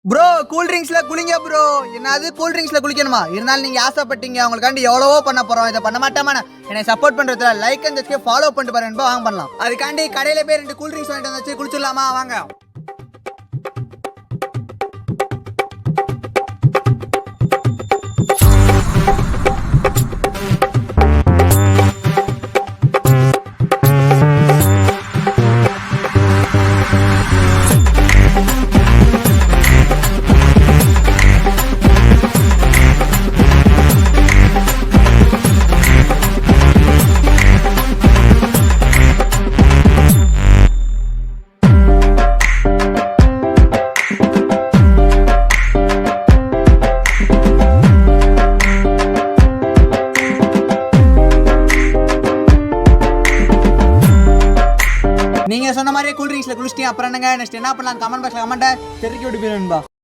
Bro cool ட்ரிங்க்ஸ்ல குளிங்க bro. என்னது கூல் ட்ரிங்க்ஸ்ல குளிக்கணுமா? இருந்தாலும் நீங்க ஆசைப்பட்டீங்க, உங்களுக்காண்டி எவ்வளவோ பண்ண போறோம். இதை பண்ண மாட்டோமா? என்னை சப்போர்ட் பண்றதுல லைக் அண்ட் சப்ஸ்கிரைப் ஃபாலோ பண்ணிட்டு பாருங்க, வாங்க பண்ணலாம். அதுக்காண்டி கடையில போய் 2 கூல் ட்ரிங்க்ஸ் வாங்கிட்டு வந்து குளிச்சிடலாமா? வாங்க. நீங்க சொன்ன மாதிரி கூல் ட்ரிங்க்ஸ்ல குளிச்சிட்டீங்க, அப்புறம் என்னங்க நெக்ஸ்ட் என்ன பண்ணலாம்? கமெண்ட் பாக்ஸ்ல கமெண்ட்டை தெரிவிக்க விட்டு போயிருந்தா